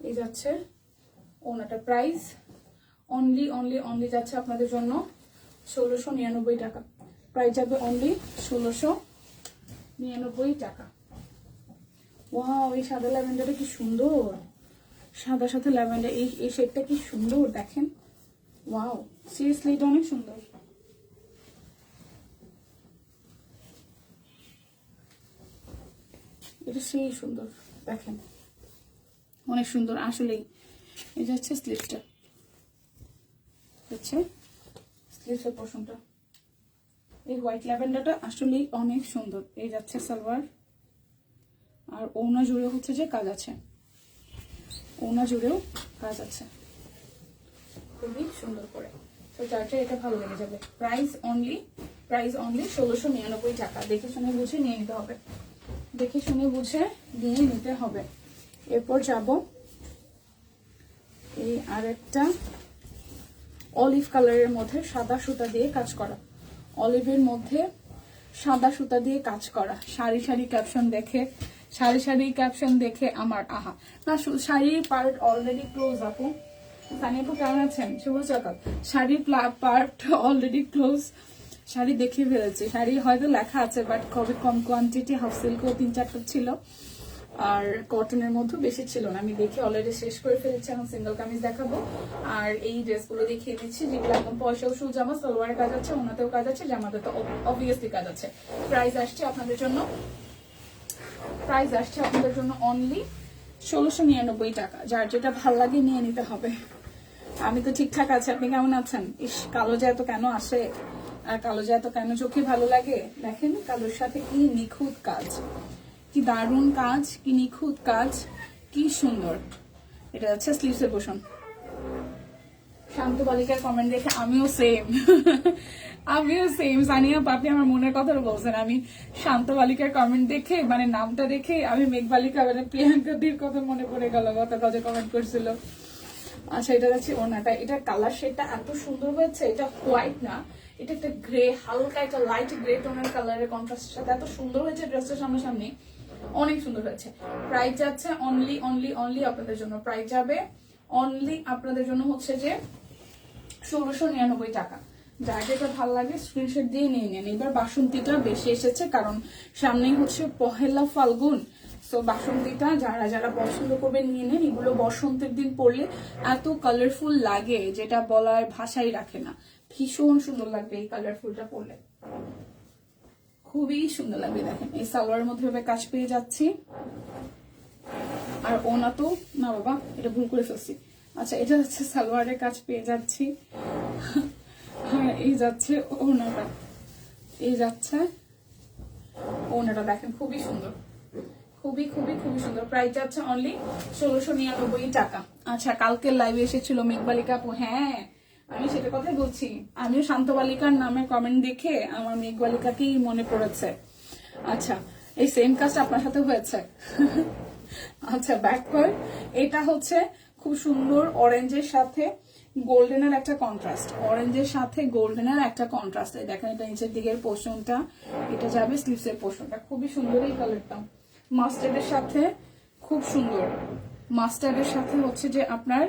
এই যাচ্ছে ওনাটা। প্রাইস অনলি অনলি অনলি যাচ্ছে আপনাদের জন্য 1699 টাকা। প্রাইস যাবে অনলি 1699 টাকা। ওয়াও, এই সাদা ল্যাভেন্ডারটা কি সুন্দর, সাদা সাথে ল্যাভেন্ডার, এই শেডটা কি সুন্দর দেখেন। ওয়াও, সিরিয়াসলি এটা অনেক সুন্দর। এটা সেই সুন্দর, দেখেন অনেক সুন্দর আসলেই। এটা হচ্ছে স্লিভসটা, হচ্ছে স্লিভসের পোর্শনটা। এই হোয়াইট ল্যাভেন্ডারটা আসলেই অনেক সুন্দর। এই যাচ্ছে সালোয়ার, আর ওনা জুড়ে হচ্ছে যে কাজ আছে, ওনা জুড়েও কাজ আছে খুবই সুন্দর করে। তো চার্টে এটা ভালো লেগে যাবে। প্রাইস অনলি 1699 টাকা। দেখে শুনে বুঝে নিয়ে নিতে হবে, দেখে শুনে বুঝে নিয়ে নিতে হবে। এরপর যাব এই আরেকটা অলিভ কালারের মধ্যে সাদা সুতা দিয়ে কাজ করা, অলিভের মধ্যে সাদা সুতা দিয়ে কাজ করা। সারি সারি ক্যাপশন দেখে, সারি সারি ক্যাপশন দেখে আমার আহা না, শাড়ির পার্ট অলরেডি ক্লোজ। আপু সানিয়াপু কেমন আছেন? শুভ সকাল। শাড়ির পার্ট অলরেডি ক্লোজ, শাড়ি দেখে ফেলেছি। শাড়ি হয়তো লেখা আছে বাট খুবই কম কোয়ান্টিটি, হাফ সিল্কও 3-4টা ছিল, আর কটনের মধ্যে বেশি ছিল না। আমি দেখে অলরেডি শেষ করে ফেলেছি। এখন সিঙ্গেল কামিজ দেখাবো, আর এই ড্রেসগুলো দেখিয়ে দিচ্ছি যেগুলো একদম পয়সা উসুল জামা। সালোয়ারের কাজ আছে, ওনাতেও কাজ আছে, জামাতে তো অবভিয়াসলি কাজ আছে। প্রাইস আসছে আপনাদের জন্য অনলি 1699 টাকা। যার যেটা ভাল লাগে নিয়ে নিতে হবে। আমি তো ঠিকঠাক আছি, আপনি কেমন আছেন? ইস, কালো যে এত কেন আসে, আর কালো যে এত কেন চোখে ভালো লাগে। দেখেন কালোর সাথে কি নিখুঁত কাজ, কি দারুণ কাজ, কি নিখুঁত কাজ, কি সুন্দর। এটা হচ্ছে স্লিভসের পোর্শন। শান্ত বালিকার কমেন্ট দেখে আমিও সেম সানিয়া আপনি আমার মনের কথা বলছেন। আমি শান্ত বালিকার কমেন্ট দেখে, মানে নামটা দেখে আমি মেঘ বালিকা মানে প্রিয়াঙ্কা দির কথা মনে পড়ে গেল, গতকাল যে কমেন্ট করছিল। আচ্ছা, এটা হচ্ছে ওনাটা। এটা কালার শেডটা এত সুন্দর হয়েছে। এটা হোয়াইট না, এটা একটা গ্রে, হালকা একটা লাইট গ্রে টোনের কালারের কন্ট্রাস্টের সাথে এত সুন্দর হয়েছে ড্রেসটা। সামনাসামনি অনেক সুন্দর হয়েছে। প্রাইস যাচ্ছে অনলি আপনাদের জন্য, প্রাইস যাবে অনলি আপনাদের জন্য হচ্ছে যে 1699 টাকা। যার যেটা ভালো লাগে স্ক্রিনশট দিয়ে নিয়ে নেন। এবার বাসন্তীটা বেশি এসেছে কারণ সামনেই হচ্ছে পহেলা ফাল্গুন। সো বাসন্তীটা যারা যারা পছন্দ করবে নিয়ে নেন। এগুলো বসন্তের দিন পরলে এত কালারফুল লাগে যেটা বলার ভাষাই রাখে না। ভীষণ সুন্দর লাগবে এই কালারফুলটা পরলে, খুবই সুন্দর লাগবে। দেখেন এই সালোয়ারের মধ্যে কাজ পেয়ে যাচ্ছি, আর ওনা তো না বাবা, এটা ভুল করে ফেলছি। আচ্ছা, এটা হচ্ছে সালোয়ারের কাজ পেয়ে যাচ্ছি। হ্যাঁ, এই যাচ্ছে ওনাটা, এই যাচ্ছে ওনাটা। দেখেন খুবই সুন্দর, খুবই খুবই খুবই সুন্দর। প্রাইস যাচ্ছে অনলি 1699 টাকা। আচ্ছা, কালকে লাইভে এসেছিল মেঘবালিকা আপু। হ্যাঁ, আমি সেটা কথাই বলছি। আমিও শান্ত বালিকার নামে কমেন্ট দেখে আমার মেঘবালিকাকেই মনে পড়েছে। আচ্ছা, এই সেম কাজটা আপনার সাথে হয়েছে? আচ্ছা, ব্যাক কর। এটা হচ্ছে খুব সুন্দর অরেঞ্জের সাথে গোল্ডেনের একটা কন্ট্রাস্ট, অরেঞ্জের সাথে গোল্ডেনের একটা কন্ট্রাস্ট। দেখেন এটা নিচের দিকের পোর্শনটা, এটা যাবে স্লিভসের পোর্শনটা। খুবই সুন্দর এই কালারটা, মাস্টার্ডের সাথে খুব সুন্দর। মাস্টার্ডের সাথে হচ্ছে যে আপনার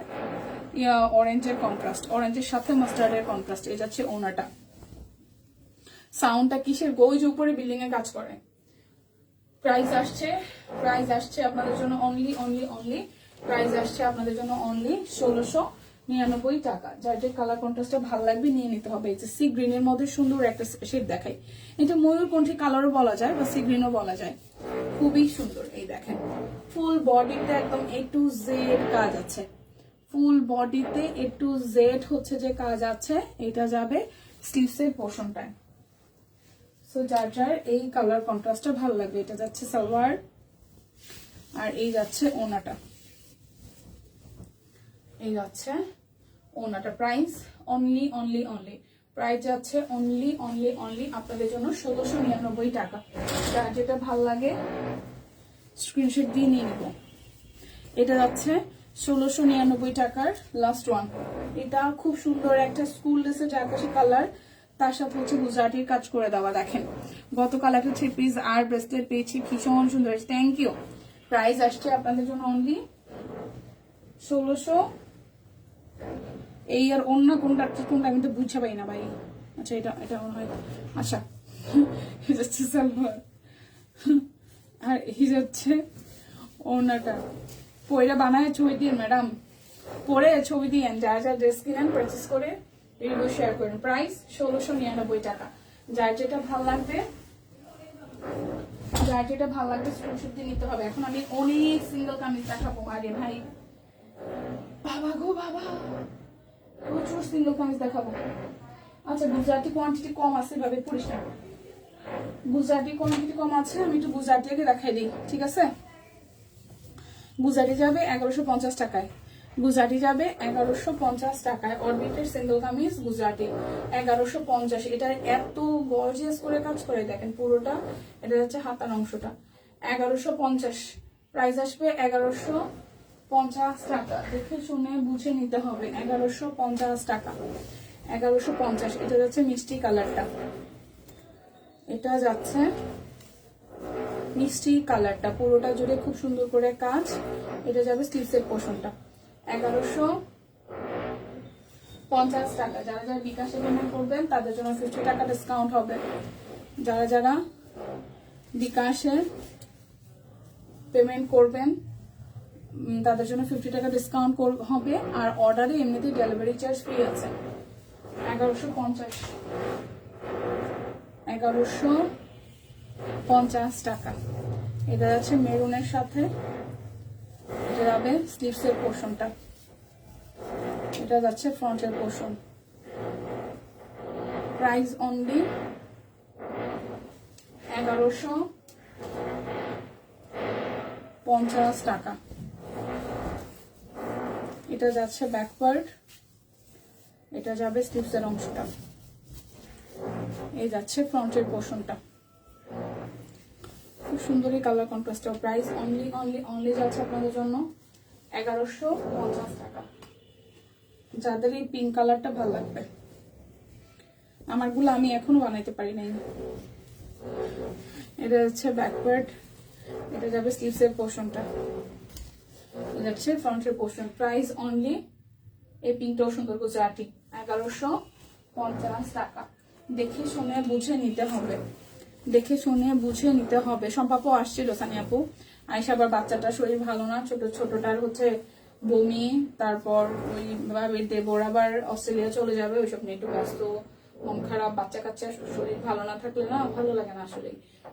অরেঞ্জের কন্ট্রাস্ট, অরেঞ্জের সাথে মাস্টার্ডের কন্ট্রাস্ট। এই যাচ্ছে ওনাটা। সাউন্ডটা কিসের গোজ উপরে বিল্ডিং এ কাজ করে। প্রাইস আসছে আপনাদের জন্য অনলি প্রাইস আসছে আপনাদের জন্য অনলি 1699 টাকা। যার যে কালার কন্ট্রাস্টটা ভালো লাগবে নিয়ে নিতে হবে। এই যে সি গ্রিনের মধ্যে সুন্দর একটা শেড দেখাই। এটা ময়ূরকণ্ঠী কালারও বলা যায় বা সি গ্রিনও বলা যায়। খুবই সুন্দর। এই দেখেন ফুল বডিতে একদম A to Z কাজ আছে, ফুল বডিতে A to Z হচ্ছে যে কাজ আছে। এটা যাবে স্লিভসের পোর্শনটায়। সো যার যার এই কালার কন্ট্রাস্টটা ভালো লাগবে। এটা যাচ্ছে সালোয়ার, আর এই যাচ্ছে ওনাটা, এই যাচ্ছে ওনাটা। প্রাইস অনলি প্রাইস যাচ্ছে অনলি আপনাদের জন্য 1699 টাকা। যার যেটা ভালো লাগে স্ক্রিনশট দিয়ে নিয়ে নিব। এটা যাচ্ছে 1699 টাকার লাস্ট ওয়ান। এটা খুব সুন্দর একটা স্কুল ড্রেসের আকাশি কালার, তার সাথে হচ্ছে গুজরাটির কাজ করে দেওয়া। দেখেন গতকাল একটা 3 পিস আর ব্রেসলেট পেয়েছি, ভীষণ সুন্দর। Thank you. প্রাইস আসছে আপনাদের জন্য অনলি 1600। এই আর অন্য কোনটা আমি তো বুঝতে পারি না ভাই। আচ্ছা, এটা মনে হয়। আচ্ছা, এটা হচ্ছে সালোয়ার, আর এই যাচ্ছে ওনাটা। পয়রা বানায় ছবি দিয়ে ম্যাডাম, পরে ছবি দিয়ে যারা যারা ড্রেস কিনেন পারচেস করে রিভিউ শেয়ার করেন। প্রাইস 1699 টাকা। যার যেটা ভালো লাগবে যার যেটা ভালো লাগবে স্ক্রিনশট দিয়ে নিতে হবে। এখন আমি অনেক সিঙ্গেল কামিজ দেখাবো। আরে ভাই বাবা গো বাবা, প্রচুর সিঙ্গেল কামিজ দেখাবো। আচ্ছা গুজরাটি কোয়ান্টিটি কম আছে, ভাবে পড়িস না। গুজরাটি কোয়ান্টিটি কম আছে, আমি একটু গুজরাটি আগে দেখাই দিই, ঠিক আছে? গুজরাটি যাবে 1150 টাকায়, গুজরাটি যাবে 1150 টাকায়। অরবিটের সিঙ্গেল কামিজ গুজরাটি 1150। এটা এত গর্জিয়াস করে কাজ করে দেখেন পুরোটা। এটা হচ্ছে হাতার অংশটা 1150, প্রাইস আসবে 1150 টাকা। দেখে শুনে বুঝে নিতে হবে। 1150 টাকা, 1150। এটা যাচ্ছে মিষ্টি কালারটা, এটা যাচ্ছে মিষ্টি কালারটা, পুরোটা জুড়ে খুব সুন্দর করে কাজ। এটা যাবে স্লিভসের পোর্শনটা 1150 টাকা। যারা যারা বিকাশে পেমেন্ট করবেন তাদের জন্য 50 টাকা ডিসকাউন্ট হবে। যারা যারা বিকাশে পেমেন্ট করবেন তাদের জন্য 50 টাকা ডিসকাউন্ট হবে। আর অর্ডারে এমনিতেই ডেলিভারি চার্জ ফ্রি আছে। 1150, 1150 টাকা। এটা যাচ্ছে মেরুনের সাথে, এটা যাবে স্লিভসের পোর্শনটা, এটা যাচ্ছে ফ্রন্টের পোর্শন। প্রাইস অনলি 1150 টাকা। এটা যাচ্ছে ব্যাক পার্ট, এটা যাবে স্লিভসের অংশটা, এই যাচ্ছে ফ্রন্টের পোর্শনটা। খুব সুন্দরই colour contrast. Price only only only যাচ্ছে আপনাদের জন্য 1150 টাকা। যাদের এই পিঙ্ক কালারটা ভালো লাগবে, আমারগুলো আমি এখনো বানাইতে পারি নাই। এটা হচ্ছে ব্যাক পার্ট, এটা যাবে স্লিভসের পোর্শনটা, এটা যাচ্ছে ফ্রন্টের পোর্শন। প্রাইস অনলি, এই পিঙ্কটাও সুন্দর গুজরাটি, 1150 টাকা। দেখে শুনে বুঝে নিতে হবে, দেখে শুনে বুঝে নিতে হবে। সম্পাপও আসছিল, সানি আপু আইসা, আবার বাচ্চাটার শরীর ভালো না, ছোটটার হচ্ছে বমি, তারপর ওই দেবর আবার অস্ট্রেলিয়া চলে যাবে, ওইসব নিয়ে একটু ব্যস্ত, মন খারাপ। বাচ্চা কাচ্চা শরীর ভালো না থাকলে না ভালো লাগে না আসলে।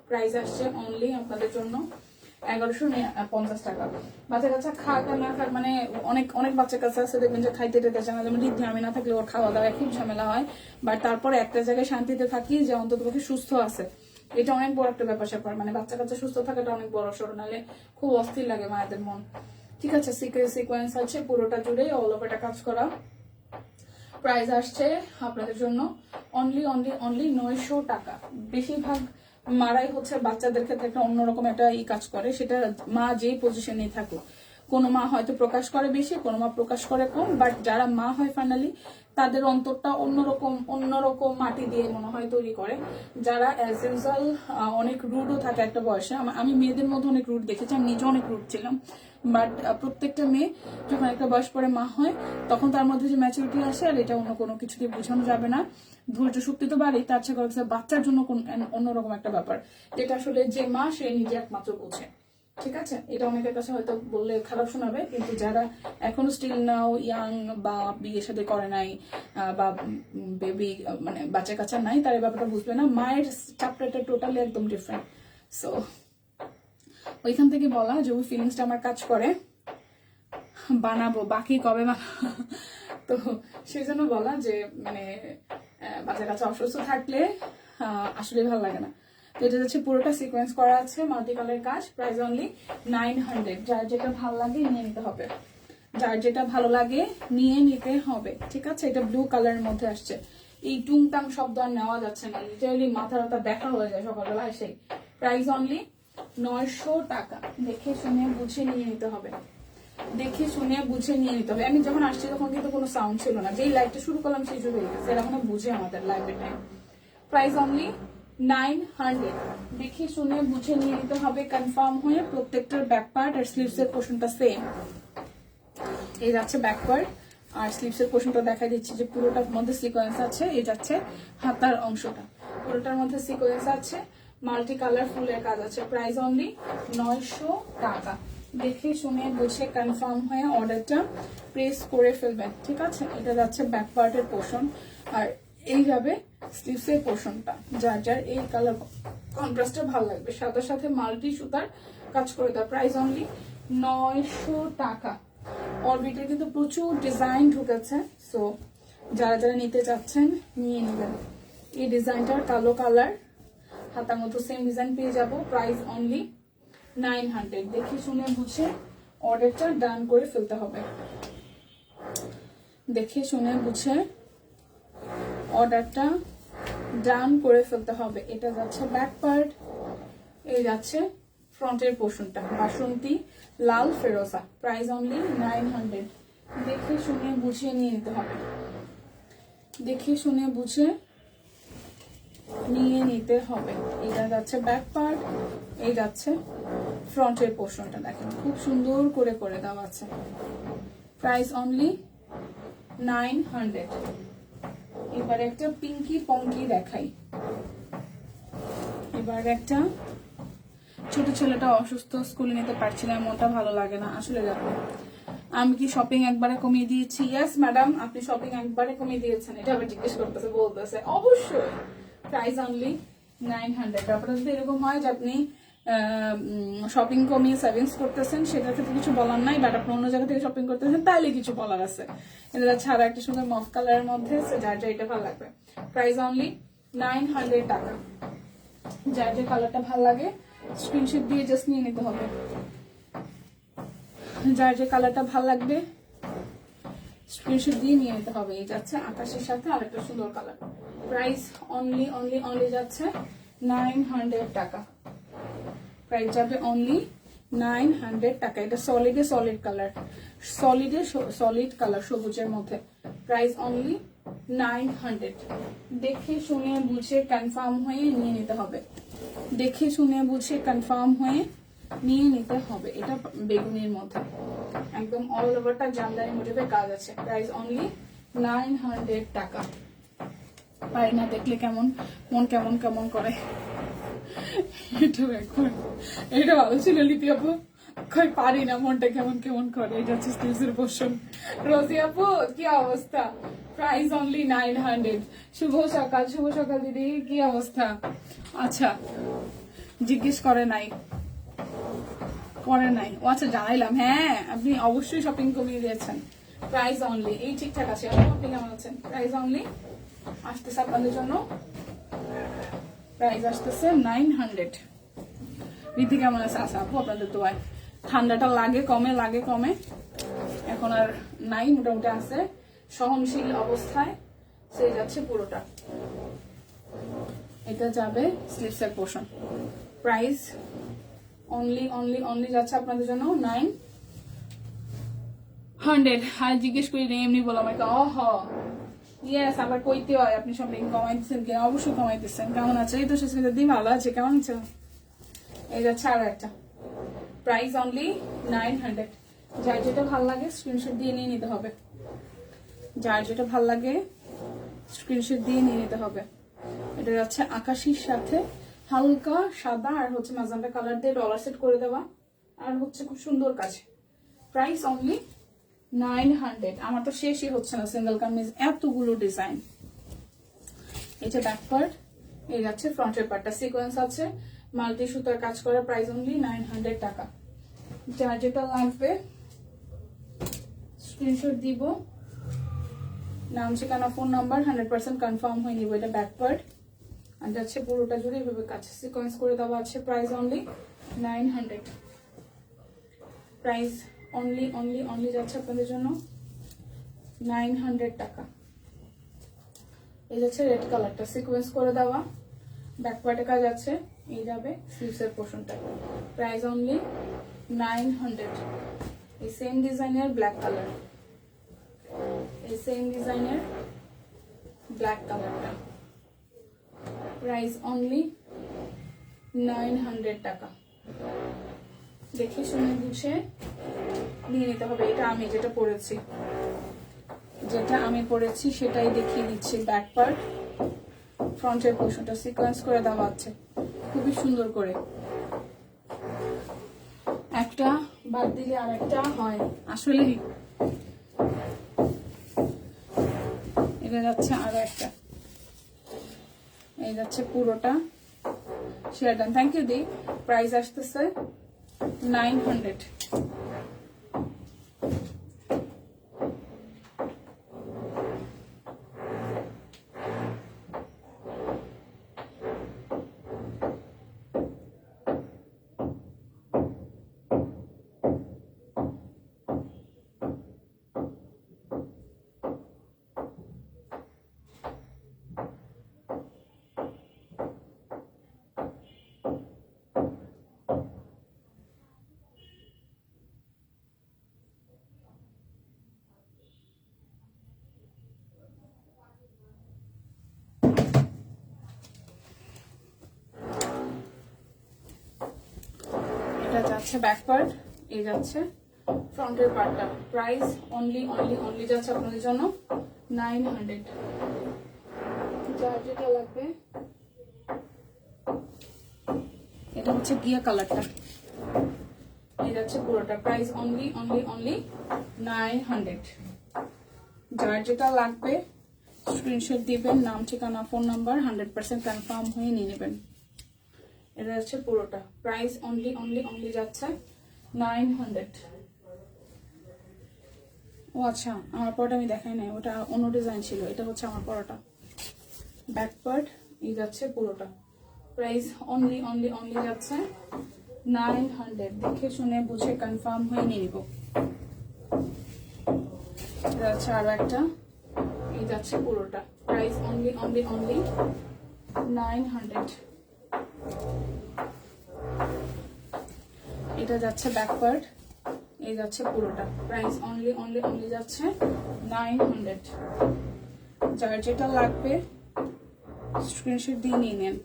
প্রাইস আসছে অনলি আপনাদের জন্য 1150 টাকা। বাচ্চা কাচ্চা খাক আর না খাক, মানে অনেক অনেক বাচ্চা কাচ্চা আছে দেখবেন যে খাইতে টেতে চায় না, যেমন ঋদ্ধি আমি না থাকলে ওর খাওয়া দাওয়া খুব ঝামেলা হয়। বাট তারপরে একটা জায়গায় শান্তিতে থাকি যে অন্তত পক্ষে সুস্থ আছে, এটা অনেক বড় একটা ব্যাপার স্যাপার। মানে বাচ্চা কাচ্চা সুস্থ থাকাটা অনেক বড় সড়ো, নাহলে খুব অস্থির লাগে মায়েদের মন। ঠিক আছে, সিকোয়েন্স আছে পুরোটা জুড়ে, অল ওভারটা কাজ করা। প্রাইস আসছে আপনাদের জন্য অনলি অনলি অনলি 900 টাকা। বেশিরভাগ মারাই হচ্ছে বাচ্চাদের ক্ষেত্রে একটা অন্যরকম একটা কাজ করে, সেটা মা যেই পজিশনে থাকুক। কোনো মা হয়তো প্রকাশ করে বেশি, কোনো মা প্রকাশ করে কম, বাট যারা মা হয় ফাইনালি তাদের অন্তরটা অন্যরকম মাটি দিয়ে মনে হয় তৈরি করে। যারা অ্যাজ ইউজুয়াল অনেক রুডও থাকে একটা বয়সে, আমি মেয়েদের মধ্যে অনেক রুড দেখেছি, আমি নিজে অনেক রুড ছিলাম। বাট প্রত্যেকটা মেয়ে যখন একটা বয়স পরে মা হয় তখন তার মধ্যে যে ম্যাচুরিটি আসে, আর এটা অন্য কোনো কিছু দিয়ে বোঝানো যাবে না। ধৈর্য শক্তি তো বাড়ে, তার চেয়ে বাচ্চার জন্য অন্যরকম একটা ব্যাপার, যেটা আসলে যে মা সে নিজে একমাত্র বোঝে। ঠিক আছে, এটা অনেকের কাছে হয়তো বললে খারাপ শোনাবে, কিন্তু যারা এখনো স্টিল নাও ইয়াং বা বিয়ে সাথে করে নাই বা বেবি মানে বাচ্চা কাচ্চা নাই, তার এই ব্যাপারটা বুঝবে না। মায়ের চ্যাপ্টারটা টোটালি একদম ডিফারেন্ট। সো ওইখান থেকে বলা যে ওই ফিলিংসটা আমার কাজ করে, বানাবো বাকি কবে বানাবো। তো সেই জন্য বলা যে মানে বাচ্চা কাচ্চা অসুস্থ থাকলে আসলে ভালো লাগে না। তো এটা হচ্ছে পুরোটা সিকোয়েন্স করা আছে, মাল্টি কালার কাজ। Price only 900। যার যেটা ভালো লাগে নিয়ে নিতে হবে, যার যেটা ভালো লাগে নিয়ে নিতে হবে। ঠিক আছে, এটা ব্লু কালারের মধ্যে আসছে। এই টুংটাং শব্দ আর নেওয়া যাচ্ছে না, লিটারালি মাথা দেখা হয়ে যায় সকালবেলা এসে। প্রাইস অনলি 900 টাকা। দেখে শুনে বুঝে নিয়ে নিতে হবে, দেখে শুনে বুঝে নিয়ে নিতে হবে। আমি যখন আসছি তখন কিন্তু কোনো সাউন্ড ছিল না, যেই লাইভটা শুরু করলাম সেই শুরু হয়ে গেছে, এরা মানে বুঝে আমাদের লাইভের টাইম। Price only 900। দেখে শুনে বুঝে নিয়ে নিতে হবে, কনফার্ম হয়ে। প্রত্যেকটার ব্যাক পার্ট আর স্লিভসের পোর্শনটা সেম। এই যাচ্ছে ব্যাক পার্ট, আর স্লিভসের পোর্শনটা দেখা দিচ্ছি যে পুরোটার মধ্যে সিকোয়েন্স আছে। এই যাচ্ছে হাতার অংশটা, পুরোটার মধ্যে সিকোয়েন্স আছে, মাল্টি কালার ফুলের কাজ আছে। প্রাইস অনলি 900 টাকা। দেখে শুনে বুঝে কনফার্ম হয়ে অর্ডারটা প্রেস করে ফেলবেন। ঠিক আছে, এটা যাচ্ছে ব্যাক পার্টের পোর্শন। আর এই যাবে স্লিভসের পোর্শনটা। যার যার এই কালার কন্ট্রাস্টটা ভালো লাগবে, সাদার সাথে মাল্টি সুতার কাজ করে দেওয়া। প্রাইস অনলি 900 টাকা। অরবিটে কিন্তু প্রচুর ডিজাইন ঢুকেছে, সো যারা যারা নিতে চাচ্ছেন নিয়ে নেবেন। এই ডিজাইনটার কালো কালার, হাতার মতো সেম ডিজাইন পেয়ে যাব। Price only 900। দেখে শুনে বুঝে অর্ডারটা ডান করে ফেলতে হবে। দেখে শুনে বুঝে অর্ডারটা ডান করে ফেলতে হবে। এটা যাচ্ছে ব্যাক পার্ট, এই যাচ্ছে ফ্রন্টের পোর্শনটা। বাসন্তী লাল ফেরোজা। Price only 900। দেখে শুনে বুঝে নিয়ে নিতে হবে। দেখে শুনে বুঝে নিয়ে নিতে হবে। এটা যাচ্ছে ব্যাক পার্ট, এই যাচ্ছে ফ্রন্টের পোর্শনটা। দেখেন খুব সুন্দর করে করে দেওয়া আছে। Price only 900। এবার একটা পিঙ্কি পঙ্কি দেখাই। এবার একটা ছোট ছেলেটা অসুস্থ, স্কুলে নিতে পারছি না, মনটা ভালো লাগে না। আসলে দেখো আমি কি শপিং একবারে কমিয়ে দিয়েছি? ইয়েস ম্যাডাম, আপনি শপিং একবারে কমিয়ে দিয়েছেন। এটা আবার জিজ্ঞেস করতেছে, বলতেছে অবশ্যই। Price only 900। তারপরে যদি এরকম হয় যে আপনি শপিং কমিয়ে সেভিংস করতেছেন, সেটার ক্ষেত্রে কিছু বলার নাই, বাট আপনি অন্য জায়গা থেকে শপিং করতেছেন, তাইলে কিছু বলার আছে। এটা ছাড়া একটা সুন্দর মফ কালারের মধ্যে, যার যা এটা ভালো লাগবে। প্রাইস অনলি 900 টাকা। যার যে কালারটা ভালো লাগে স্ক্রিনশট দিয়ে জাস্ট নিয়ে নিতে হবে। যার যে কালারটা ভালো লাগবে স্ক্রিনশট দিয়ে নিয়ে নিতে হবে। এই যাচ্ছে আকাশের সাথে আরেকটা সুন্দর colour. Price only only only যাচ্ছে 900 টাকা। প্রাইস যাবে অনলি 900 টাকা। এটা সলিডে সলিড কালার, সলিডে সলিড কালার সবুজের মধ্যে। Price only 900। দেখে শুনে বুঝে কনফার্ম হয়ে নিয়ে নিতে হবে। দেখে শুনে বুঝে কনফার্ম হয়ে নিয়ে নিতে হবে। এটা বেগুনির মধ্যে একদম অল ওভারটা জামদানি মোটিভের কাজ আছে। প্রাইস অনলি 900 টাকা। পারি না দেখলে কেমন মন কেমন কেমন করে। এটা ভালো ছিল লিপি আপু, পারি না, মনটা কেমন কেমন করে। এটা হচ্ছে স্লিভসের পোর্শন। রোজি আপু কি অবস্থা? Price only 900। শুভ সকাল, শুভ সকাল দিদি, কি অবস্থা? আচ্ছা জিজ্ঞেস করে নাই, করে নাই। ও আচ্ছা জানাইলাম। হ্যাঁ আপনি অবশ্যই শপিং কমিয়ে দিয়েছেন। প্রাইস অনলি, এই ঠিকঠাক আছে। আপনি কেমন আছেন? প্রাইস অনলি আসতেছে আপনাদের জন্য। প্রাইস আসতেছে 900। রীতি কেমন আছে? আচ্ছা আপু আপনাদের দোয়ায়। ঠান্ডাটা লাগে কমে, লাগে কমে, এখন আর নাই, মোটামুটি আছে সহনশীল অবস্থায়। সে যাচ্ছে পুরোটা। এটা যাবে স্লিভসের portion. Price only only only যাচ্ছে আপনাদের জন্য 900। আর জিজ্ঞেস করি নেই, এমনি বলো আমাকে অহ ইয়েস আবার কইতে হয় আপনি শপিং কমাইতেছেন কিনা। অবশ্যই কমাইতেছেন। কেমন আছে? এই তো শেষ দিন ভালো আছে। কেমন আছে? এই যাচ্ছে আরো একটা। Price only 900। যার যেটা ভালো লাগে স্ক্রিনশট দিয়ে নিয়ে নিতে হবে। যার যেটা ভালো লাগে স্ক্রিনশট দিয়ে নিয়ে নিতে হবে। এটা যাচ্ছে আকাশির সাথে হালকা সাদা আর হচ্ছে ম্যাজেন্টা কালার দিয়ে ডলার সেট করে দেওয়া, আর হচ্ছে খুব সুন্দর কাজ। Price only 900। আমার তো শেষই হচ্ছে না সিঙ্গেল কামিজ, এতগুলো ডিজাইন। এটা ব্যাক পার্ট, এই যাচ্ছে ফ্রন্টের পার্টটা সিকোয়েন্স আছে, মাল্টি সুতার কাজ করা। প্রাইস অনলি 900 টাকা। যার যেটা লাগবে স্ক্রিনশট দিব, নাম ঠিকানা ফোন নাম্বার 100% কনফার্ম হয়ে নিব। এটা ব্যাক পার্ট আর যাচ্ছে পুরোটা জুড়ে এভাবে কাজ সিকোয়েন্স করে দেওয়া আছে। Price only 900। Price only only only যাচ্ছে আপনাদের জন্য 900 টাকা। এই যাচ্ছে রেড কালারটা সিকোয়েন্স করে দেওয়া, ব্যাক পার্টে কাজ আছে। এই যাবে স্লিভসের পোর্শনটা। Price only 900। এই সেম ডিজাইনের ব্ল্যাক কালার, এই সেম ডিজাইনের ব্ল্যাক কালারটা। প্রাইস অনলি 900 টাকা। দেখে শুনে বুঝে নিয়ে নিতে হবে। এটা আমি যেটা পরেছি, যেটা আমি পরেছি সেটাই দেখিয়ে দিচ্ছি। ব্যাক পার্ট, ফ্রন্টের পোর্শনটা সিকোয়েন্স করে দেওয়া আছে খুবই সুন্দর করে। একটা বাদ দিলে আর একটা হয় আসলে। এটা যাচ্ছে আরো একটা। এই যাচ্ছে পুরোটা শেয়ার ডান। থ্যাংক ইউ দি। প্রাইস আসতেছে 900। এটা যাচ্ছে ব্যাক পার্ট, এই যাচ্ছে ফ্রন্টের পার্টটা। প্রাইস অনলি যাচ্ছে আপনাদের জন্য 900। যার যেটা লাগবে, এটা হচ্ছে গিয়া কালারটা, এই যাচ্ছে পুরোটা। Price only 900। যার যেটা লাগবে স্ক্রিনশট দিবেন, নাম ঠিকানা ফোন নাম্বার 100% কনফার্ম হয়ে নিয়ে নেবেন। এটা যাচ্ছে পুরোটা। প্রাইস অনলি যাচ্ছে 900। ও আচ্ছা, আমার পরোটা আমি দেখাই নাই, ওটা অন্য ডিজাইন ছিল। এটা হচ্ছে আমার পরোটা, ব্যাক পার্ট, এই যাচ্ছে পুরোটা। প্রাইস অনলি যাচ্ছে 900। দেখে শুনে বুঝে কনফার্ম হয়ে নিয়ে নিব। এটা যাচ্ছে আরো একটা, এই যাচ্ছে পুরোটা। Price only 900। এটা যাচ্ছে ব্যাক পার্ট, এই যাচ্ছে পুরোটা। প্রাইস অনলি যাচ্ছে 900। যার যেটা লাগবে স্ক্রিনশট দিয়ে নিয়ে নেন,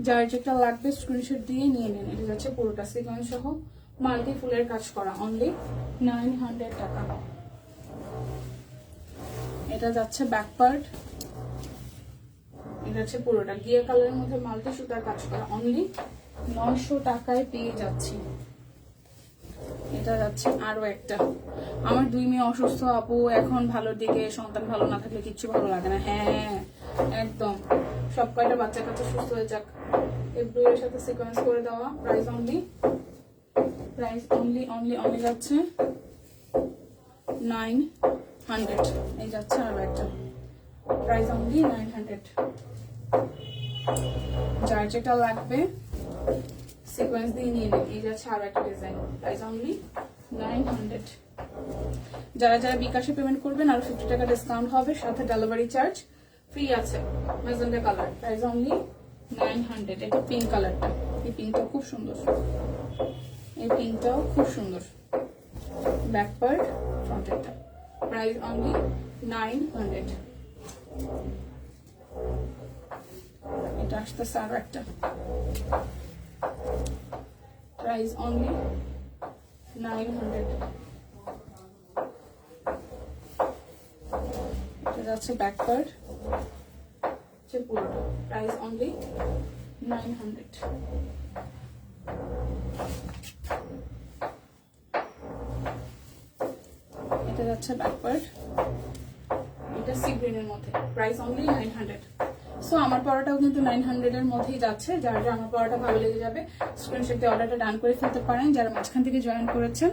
যার যেটা লাগবে স্ক্রিনশট দিয়ে নিয়ে নেন। এটা যাচ্ছে পুরোটা সিকোয়েন্স সহ মাল্টি ফুলের কাজ করা, অনলি 900 টাকা। এটা যাচ্ছে ব্যাক পার্ট, এটা হচ্ছে পুরোটা গিয়া কালারের মধ্যে মাল্টি সুতার কাজ করা, অনলি 900 টাকায় পেয়ে যাচ্ছি। এটা যাচ্ছে আরো একটা। আমার 2 মেয়ে অসুস্থ আপু, এখন ভালোর দিকে। সন্তান ভালো না থাকলে কিচ্ছু ভালো লাগে না। হ্যাঁ একদম, সব কয়টা বাচ্চা কাচ্চা সুস্থ হয়ে যাক। এর সাথে সিকোয়েন্স করে দেওয়া। প্রাইস অনলি যাচ্ছে 900। এই যাচ্ছে আরো একটা, প্রাইস অনলি 900। যার যেটা লাগবে সিকোয়েন্স দিয়ে নিয়ে নেন। এই যাচ্ছে আরো একটা ডিজাইন, প্রাইস অনলি 900। যারা বিকাশে পেমেন্ট করবেন আরো 50 টাকা ডিসকাউন্ট হবে, সাথে ডেলিভারি চার্জ ফ্রি আছে। Magenta colour, price only 900। এটা পিঙ্ক কালারটা, এই পিঙ্কটা খুব সুন্দর, এই পিঙ্কটাও খুব সুন্দর। ব্যাক পার্ট, ফ্রন্টেরটা। Price only 900। এটা আসতেছে আরো একটা, প্রাইস অনলি 900। এটা যাচ্ছে ব্যাক পার্ট, পুরোটা। Price only 900। এটা যাচ্ছে ব্যাক পার্ট, এটা সি গ্রিনের মধ্যে। Price only 900। সো আমার পরোটাও কিন্তু 900 এর মধ্যেই যাচ্ছে। যারা আমার পরোটা ভালো লেগে যাবে স্ক্রিনশট দিয়ে অর্ডারটা ডান করে ফেলতে পারেন। যারা মাঝখান থেকে জয়েন করেছেন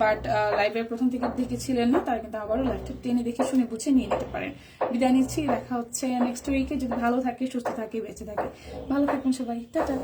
বাট লাইভের প্রথম থেকে দেখেছিলেন না, তারা কিন্তু আবারও লাইভটা টেনে দেখে শুনে বুঝে নিয়ে নিতে পারেন। বিদায় নিচ্ছি, দেখা হচ্ছে নেক্সট উইকে। যদি ভালো থাকে, সুস্থ থাকে, বেঁচে থাকে। ভালো থাকুন সবাই, টাটা।